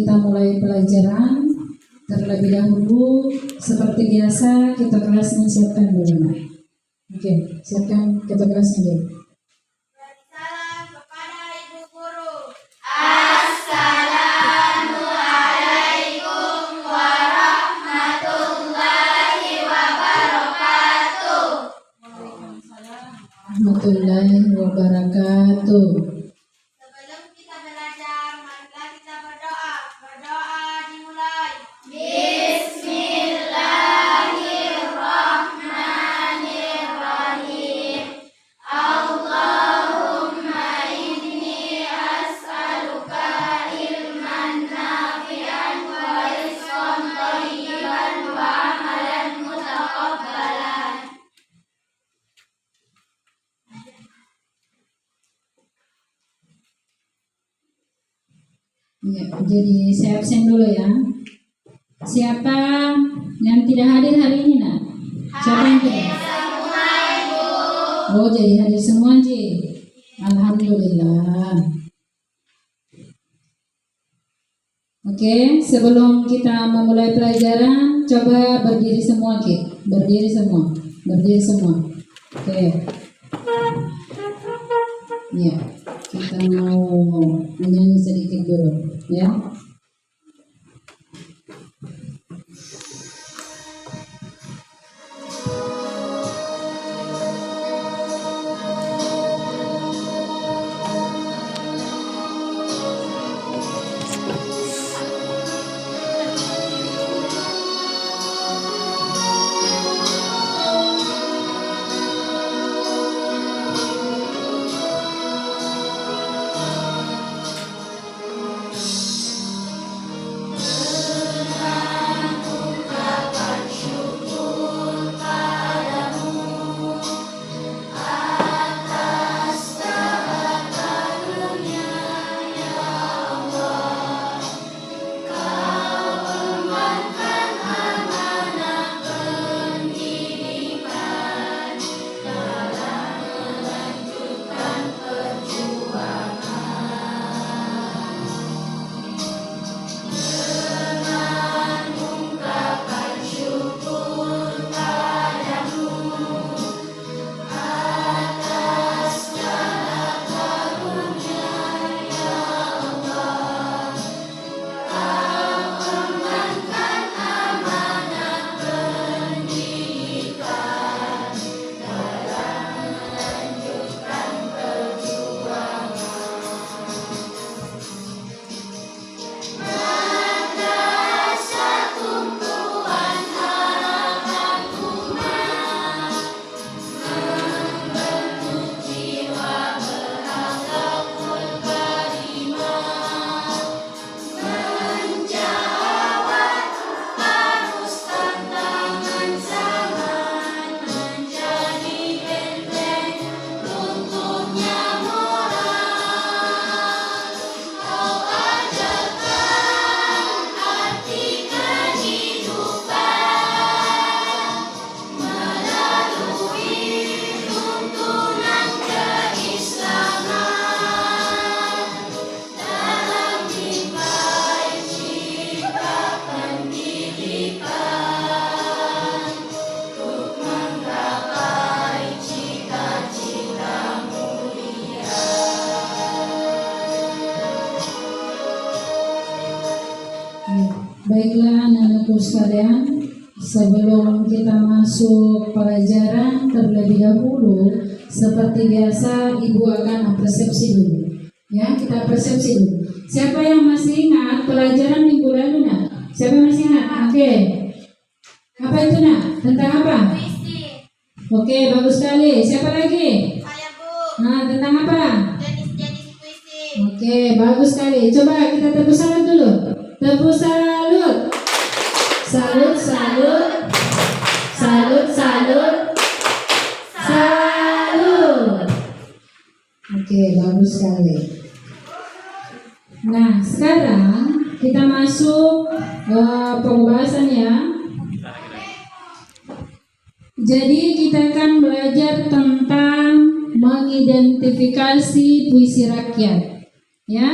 kita mulai pelajaran, terlebih dahulu seperti biasa kita kelasnya siapkan dulu. Oke, siapkan kita kelasnya dulu. Salam kepada Ibu Guru. Assalamualaikum warahmatullahi wabarakatuh. Warahmatullahi wabarakatuh. Sebelum kita belajar, marilah kita berdoa. Berdoa dimulai. Bismillahirrahmanirrahim. Allahumma inni as'aluka ilman nafi'an wa rizqan thayyiban wa amalan mutaqabbalan. Ya, jadi saya absen dulu ya. Siapa yang tidak hadir hari ini, nak? Siapa yang tidak? Semua Ibu. Oh, jadi hadir semua, Ji. Alhamdulillah. Oke, sebelum kita memulai pelajaran, coba berdiri semua, Ki. Berdiri semua. Berdiri semua. Oke. Ya, kita mau menyanyi sedikit dulu, ya. Baiklah anak-anakku sekalian, sebelum kita masuk pelajaran terlebih dahulu, seperti biasa Ibu akan persepsi dulu. Ya, kita persepsi dulu. Siapa yang masih ingat pelajaran minggu lalu, nak? Siapa yang masih ingat? Oke. Apa itu, nak? Tentang apa? Puisi. Oke, bagus sekali. Siapa lagi? Saya Bu. Nah, tentang apa? Jenis-jenis puisi. Oke, bagus sekali. Coba kita tepuk salut dulu. Tepuk salut. Salut, salut. Salut, salut. Salut. Oke, bagus sekali. Nah, sekarang kita masuk pembahasan ya. Jadi kita akan belajar tentang mengidentifikasi puisi rakyat. Ya,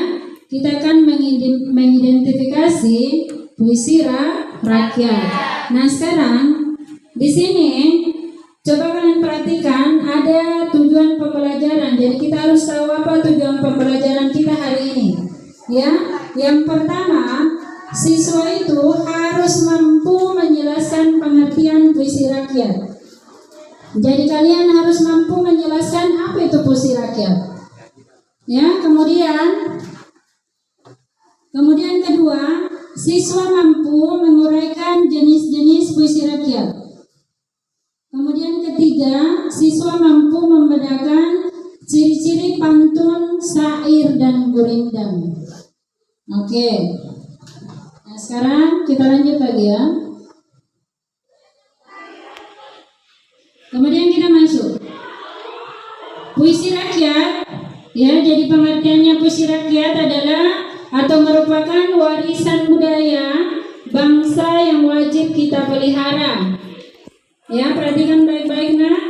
kita akan mengidentifikasi puisi rakyat. Nah, sekarang di sini coba kalian perhatikan ada tujuan pembelajaran. Jadi kita harus tahu apa tujuan pembelajaran kita hari ini. Ya, yang pertama, siswa itu harus mampu menjelaskan pengertian puisi rakyat. Jadi kalian harus mampu menjelaskan apa itu puisi rakyat. Ya, kemudian kedua, siswa mampu menguraikan jenis-jenis puisi rakyat. Kemudian ketiga, siswa mampu membedakan ciri-ciri pantun, syair, dan gurindam. Oke. Nah, sekarang kita lanjut lagi ya. Kemudian kita masuk puisi rakyat. Ya, jadi pengertiannya puisi rakyat adalah atau merupakan warisan budaya bangsa yang wajib kita pelihara. Ya, perhatikan baik-baik nah.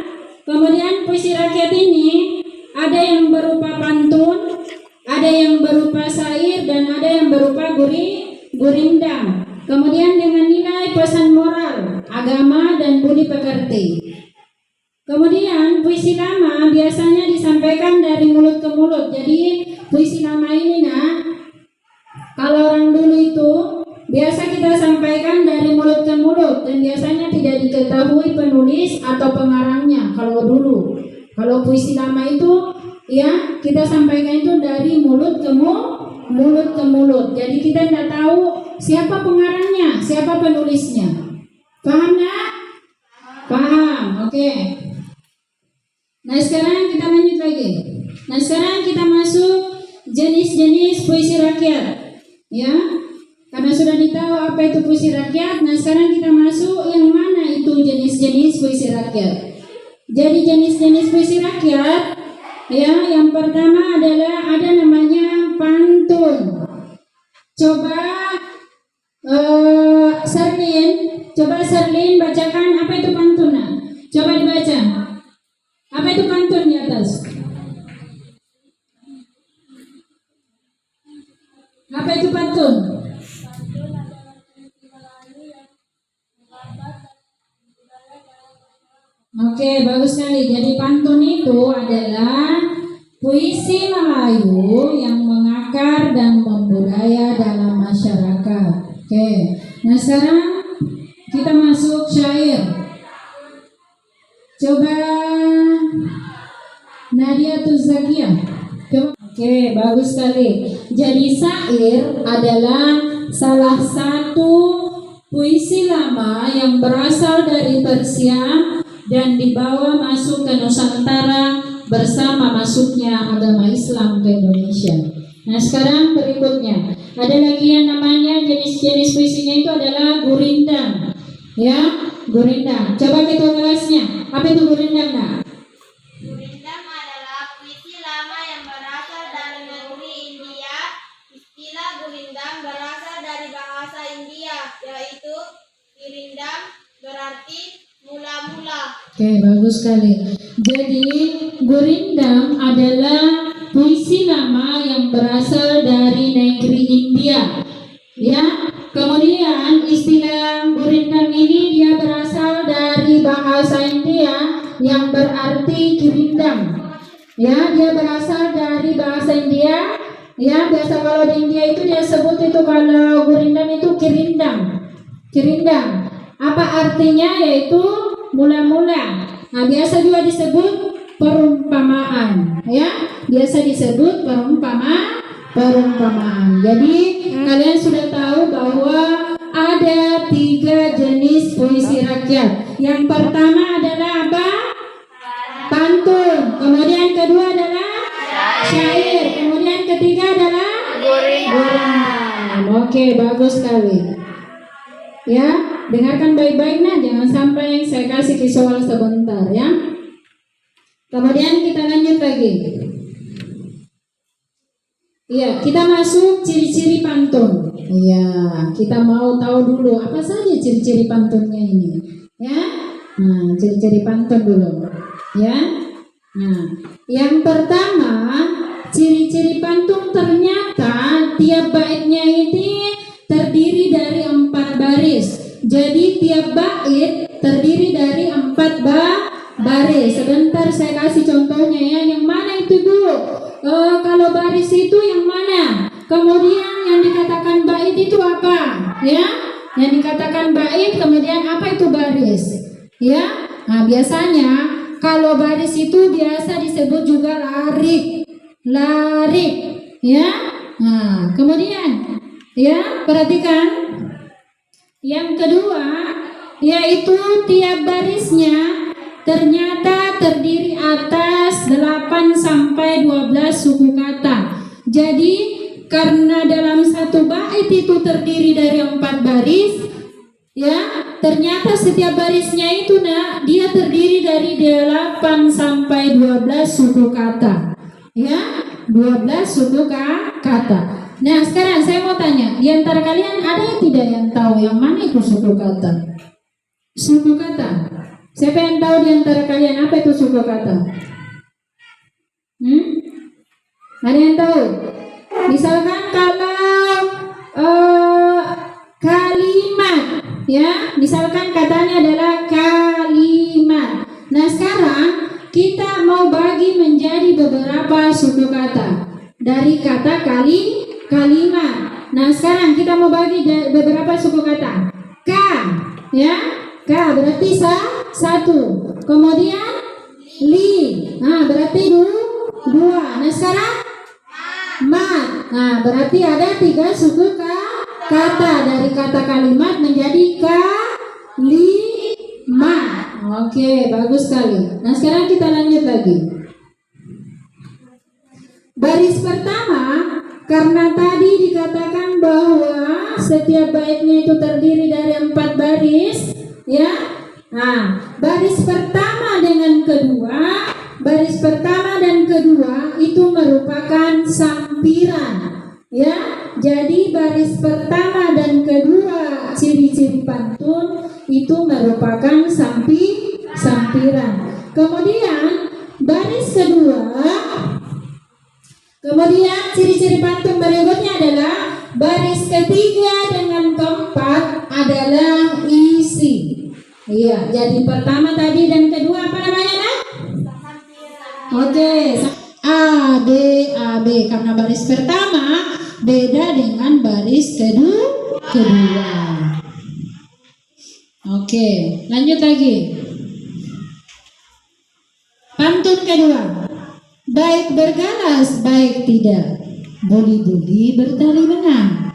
Kemudian puisi rakyat ini ada yang berupa pantun, ada yang berupa syair, dan ada yang berupa gurindam. Kemudian dengan nilai pesan moral, agama, dan budi pekerti. Kemudian puisi lama biasanya disampaikan dari mulut ke mulut. Jadi puisi lama ini nah, kalau orang dulu itu biasa kita sampaikan dari mulut ke mulut dan biasanya tidak diketahui penulis atau pengarangnya. Kalau dulu, kalau puisi lama itu ya kita sampaikan itu dari mulut ke mulut. Jadi kita tidak tahu siapa pengarangnya, siapa penulisnya. Paham nggak? Paham, oke. Nah, sekarang kita lanjut lagi. Nah, sekarang kita masuk jenis-jenis puisi rakyat. Ya, karena sudah ditahu apa itu puisi rakyat. Nah, sekarang kita masuk yang mana itu jenis-jenis puisi rakyat. Jadi jenis-jenis puisi rakyat, ya, yang pertama adalah ada namanya pantun. Coba Serlin bacakan apa itu pantun. Nah, coba dibaca. Apa itu pantun di atas? Apa itu pantun? Oke, bagus sekali. Jadi pantun itu adalah puisi Melayu yang mengakar dan membudaya dalam masyarakat. Oke, nah sekarang kita masuk syair. Coba Nadia Tuzakia. Oke, bagus sekali. Jadi syair adalah salah satu puisi lama yang berasal dari Persia dan dibawa masuk ke Nusantara bersama masuknya agama Islam ke Indonesia. Nah, sekarang berikutnya ada lagi yang namanya jenis-jenis puisinya itu adalah gurindam. Ya, gurindam. Coba kita kelasnya. Apa itu gurindam, Nak? Gurindam adalah puisi lama yang berasal dari negeri India. Istilah gurindam berasal dari bahasa India, yaitu girindam berarti mula-mula. Oke, bagus sekali. Jadi gurindam adalah puisi lama yang berasal dari negeri India. Ya, kemudian istilah gurindam ini dia berasal dari bahasa India yang berarti girindam. Ya, dia berasal dari bahasa India. Ya, biasa kalau di India itu dia sebut itu kalau gurindam itu kirindam. Kirindam. Apa artinya? Yaitu mula-mula. Nah, biasa juga disebut perumpamaan. Ya, biasa disebut perumpamaan. Jadi kalian sudah tahu bahwa ada 3 jenis puisi rakyat. Yang pertama adalah apa? Pantun. Kemudian kedua adalah syair. Kemudian ketiga adalah gurindam. Oke, bagus sekali. Ya, dengarkan baik-baik nah, jangan sampai saya kasih visual sebentar ya. Kemudian kita lanjut lagi. Iya, kita masuk ciri-ciri pantun. Iya, kita mau tahu dulu apa saja ciri-ciri pantunnya ini. Ya, nah ciri-ciri pantun dulu. Ya, nah yang pertama ciri-ciri pantun ternyata tiap baitnya ini terdiri dari 4 baris. Jadi tiap bait terdiri dari 4 baris. Sebentar saya kasih contohnya ya. Yang mana itu Bu? Kalau baris itu yang mana? Kemudian yang dikatakan bait itu apa? Ya, yang dikatakan bait kemudian apa itu baris? Ya, nah biasanya kalau baris itu biasa disebut juga larik, ya. Nah, kemudian ya perhatikan. Yang kedua yaitu tiap barisnya ternyata terdiri atas 8 sampai 12 suku kata. Jadi karena dalam satu bait itu terdiri dari 4 baris, ya, ternyata setiap barisnya itu dia terdiri dari 8 sampai 12 suku kata. Ya, 12 suku kata. Nah, sekarang saya mau tanya, di antara kalian ada yang tidak yang tahu yang mana itu suku kata? Suku kata. Siapa yang tahu di antara kalian apa itu suku kata? Ada yang tahu? Misalkan kalau kalimat, ya, misalkan katanya adalah kalimat. Nah, sekarang kita mau bagi menjadi beberapa suku kata dari kata kalimat. Nah, sekarang kita mau bagi beberapa suku kata. K, ya, K berarti satu. Kemudian li, nah berarti dua. Nah, sekarang mat, nah berarti ada 3 suku kata dari kata kalimat menjadi kalimat. Oke, bagus sekali. Nah, sekarang kita lanjut lagi. Baris pertama, karena tadi dikatakan bahwa setiap baitnya itu terdiri dari 4 baris, ya. Nah, baris pertama dengan kedua, baris pertama dan kedua itu merupakan sampiran, ya. Jadi baris pertama dan kedua ciri-ciri pantun itu merupakan sampiran. Kemudian baris kedua, kemudian ciri-ciri pantun berikutnya adalah baris ketiga dengan keempat adalah isi. Iya, jadi pertama tadi dan kedua apa namanya nak? Oke, A B karena baris pertama beda dengan baris kedua. Oke, lanjut lagi. Pantun kedua. Baik bergalas, baik tidak, buli-buli bertali benang.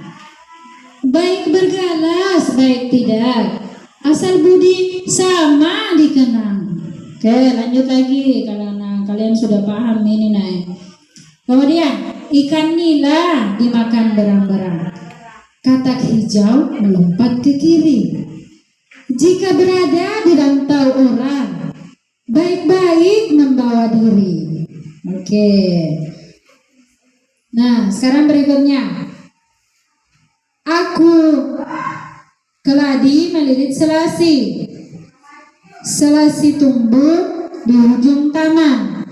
Baik bergalas, baik tidak, asal budi sama dikenang. Oke, lanjut lagi. Karena kalian sudah paham ini naik. Kemudian ikan nila dimakan berang-berang, katak hijau melompat ke kiri. Jika berada di rantau orang, baik-baik membawa diri. Oke. Nah, sekarang berikutnya. Aku keladi melilit selasi. Selasi tumbuh di ujung taman.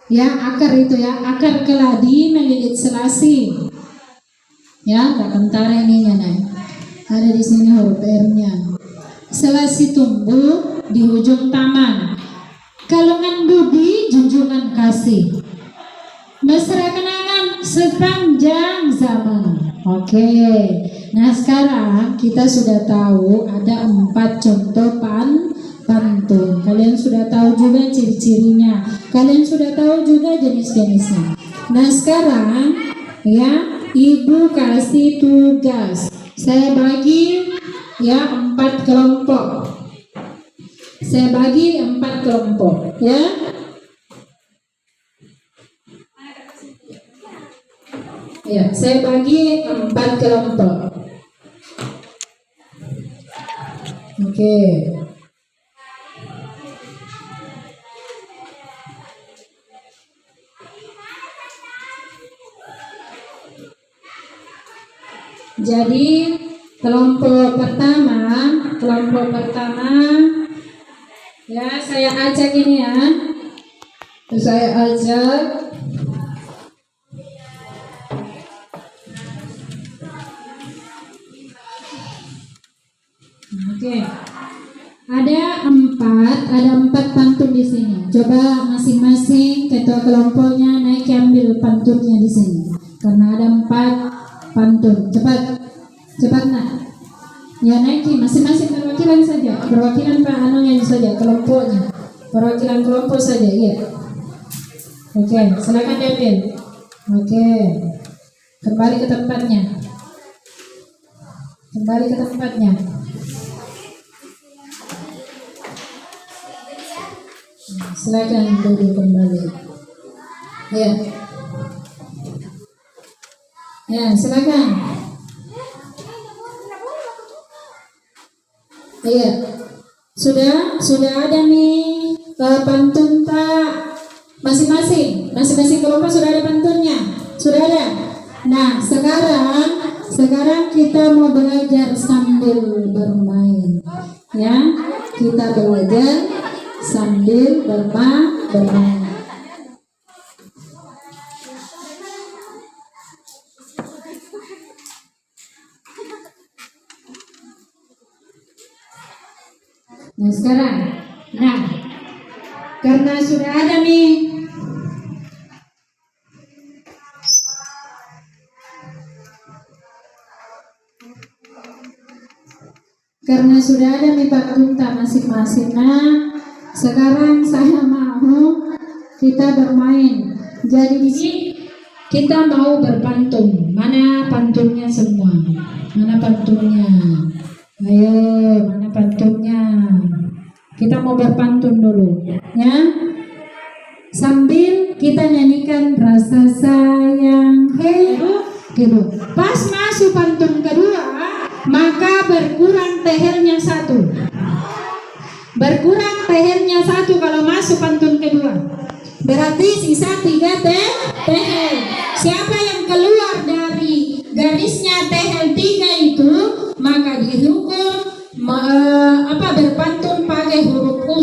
Ya, akar itu ya, akar keladi melilit selasi. Ya, tak kentara ininya nih. Ada di sini huruf R-nya. Selasi tumbuh di ujung taman. Kalungan budi, junjungan kasih. Mesra kenangan sepanjang zaman. Oke. Nah, sekarang kita sudah tahu ada 4 contoh pantun. Kalian sudah tahu juga ciri-cirinya. Kalian sudah tahu juga jenis-jenisnya. Nah, sekarang ya, Ibu kasih tugas. Saya bagi ya 4 kelompok. Saya bagi 4 kelompok, ya. Ya, saya bagi 4 kelompok. Oke. Jadi kelompok pertama ya, saya ajak ini ya. Saya ajak Oke. Ada empat pantun di sini. Coba masing-masing ketua kelompoknya naik ambil pantunnya di sini. Karena ada 4 pantun. Cepat nak. Ya naiki masing-masing perwakilan saja. Perwakilan Pak anunya saja kelompoknya. Perwakilan kelompok saja, iya. Oke, silakan diambil. Oke. Kembali ke tempatnya. Silakan duduk kembali. Ya. Ya, silakan. Iya. Sudah ada nih pantun tak? Masing-masing kelompok sudah ada pantunnya. Sudah ada. Nah, sekarang kita mau belajar sambil bermain. Ya, kita belajar sambil bermain. Nah sekarang, karena sudah ada nih pantunta masing-masing. Nah, sekarang saya mau kita bermain. Jadi di sini kita mau berpantun. Mana pantunnya semua? Mana pantunnya? Ayo, mana pantunnya? Kita mau berpantun dulu, ya. Sambil kita nyanyikan rasa sayang, gitu. Pas masuk pantun kedua, maka berkurang tehelnya 1. Berkurang tehelnya 1 kalau masuk pantun kedua. Berarti sisa 3 tehel. Siapa yang keluar dari garisnya tehel 3 itu, maka dihukum berpantun pakai huruf U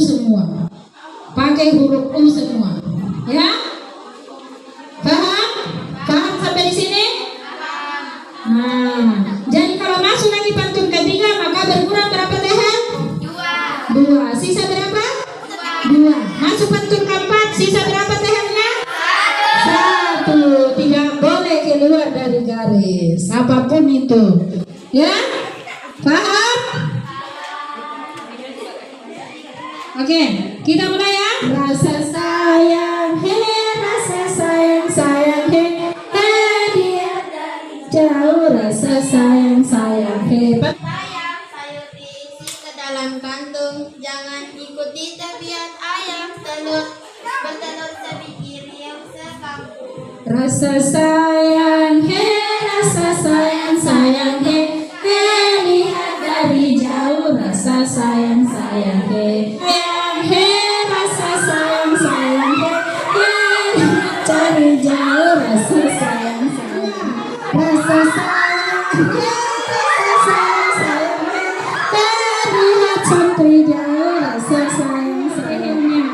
semua. Ya? Paham sampai di sini? Nah, jadi kalau masuk lagi pantun ketiga, maka berkurang berapa tehel? 2. Sisa berapa? 2. Masuk pantun keempat, sisa berapa tehelnya? 1. Tidak boleh keluar dari garis apapun itu. Ya? Paham? Oke, kita mulai ya. Rasa sayang, rasa sayang, dia dari jauh. Rasa sayang, hebat. Sayang sayur diisi ke dalam kantung, jangan ikuti tabiat ayam telur, bertelur sebiji riau sekampung. Rasa sayang, rasa sayang, lihat dari jauh. Rasa sayang, rasa sayang, cari jauh. Rasa sayang, rasa sayang, terlihat sampai jauh. Rasa sayangnya.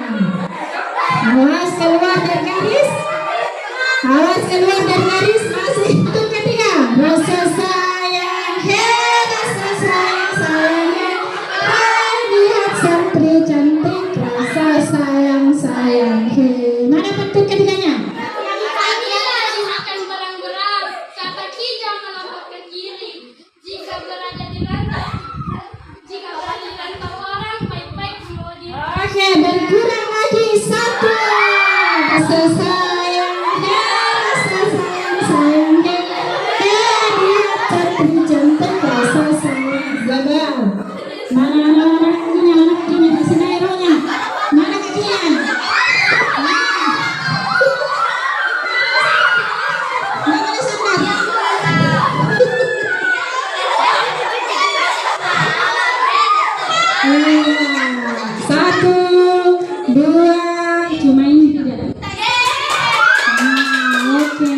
Awas keluar dari garis. Masih itu ketiga. Rasa sayang, rasa sayang, lihat santri cantik. Rasa sayang, mana bentuk ketiganya? Kalian akan berang-berang, kata kijang melompat ke kiri. Jika berada di rantau orang, baik-baik mau di. Oke, berkurang lagi 1. Rasa sayang, lihat santri cantik. Rasa sayang, gagal. Mana kakinya di sini aeronya. Mana kakinya? Mana sandar? 1, 2, cuma ini tidak. Oke.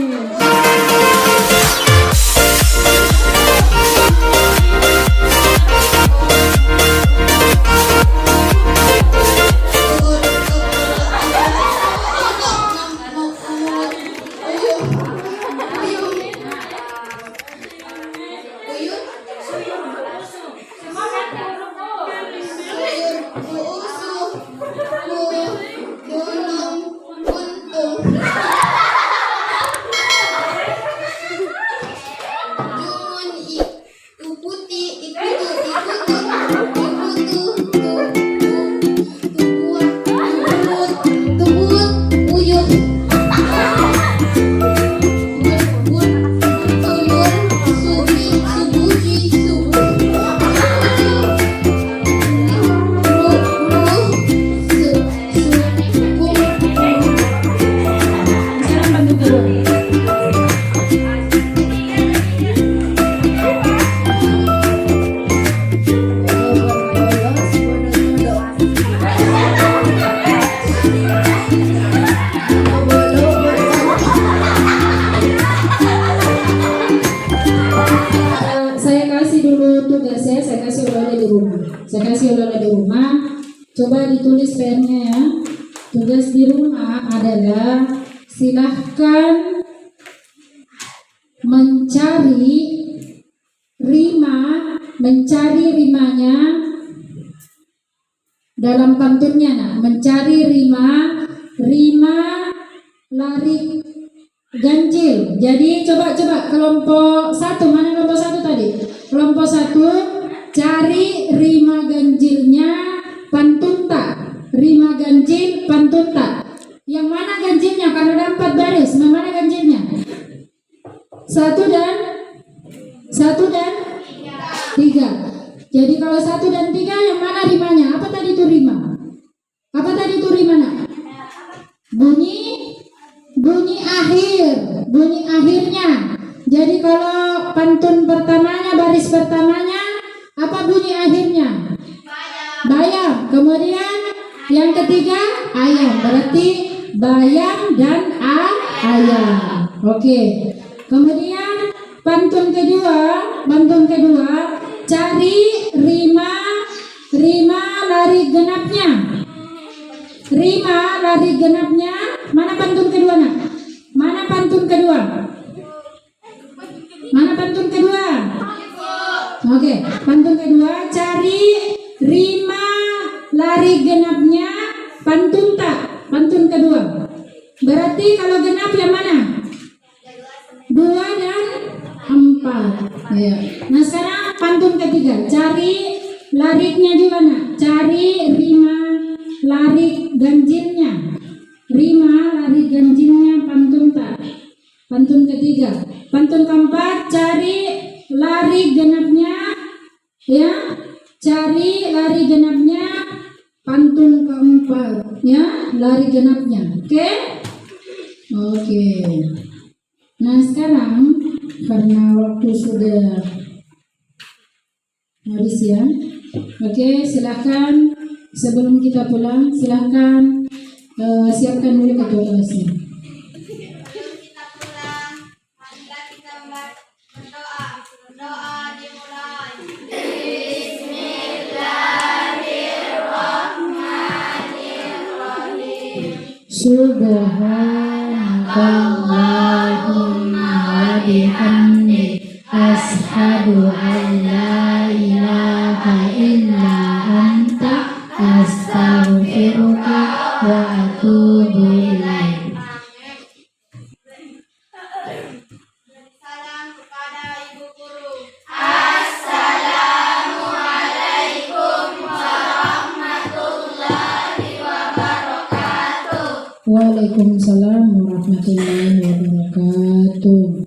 Semua ganti huruf U. uyuh. Tuyul, subi, subuji, sekarang bantu kedua. Saya kasih dulu tugasnya, saya kasih oleh-oleh di rumah. Saya kasih oleh-oleh di rumah. Coba ditulis PR-nya ya. Tugas di rumah adalah silahkan mencari rimanya dalam pantunnya. Nah, mencari rima lari ganjil. Jadi coba kelompok satu, mana kelompok satu tadi? Kelompok satu cari rima ganjilnya pantun tak? Rima ganjil pantun tak? Yang mana ganjilnya? Karena ada 4 baris. Yang mana ganjilnya? Satu dan 3. Jadi kalau 1 dan 3 yang mana rimanya? Apa tadi itu rima? Apa tadi itu rima nak? Bunyi akhirnya. Jadi kalau pantun pertamanya, baris pertamanya, apa bunyi akhirnya? Bayam. Kemudian yang ketiga ayam. Berarti bayam dan ayam. Oke. Kemudian pantun kedua cari rima lari genapnya. Rima lari genapnya. Mana pantun kedua nak? Mana pantun kedua? Oke, pantun kedua cari rima lari genapnya pantun tak? Pantun kedua. Berarti kalau genap yang mana? 2 dan 4. Ya. Nah sekarang pantun ketiga, cari lariknya di mana? Cari rima larik ganjilnya. Rima larik ganjilnya pantun tak? Pantun ketiga. Pantun keempat, cari lari genapnya, ya. Cari lari genapnya pantun keempat, ya. Lari genapnya. Oke. Nah sekarang karena waktu sudah habis ya. Oke, silakan sebelum kita pulang silakan siapkan dulu ketua kelasnya. Kita pulang, marilah kita berdoa. Berdoa dimulai. Subhanallahumma wa bihamdik asyhadu an la ilaha illa anta astaghfiruka wa atubu ilaik. Salam kepada Ibu Guru. Waalaikumsalam warahmatullahi wabarakatuh.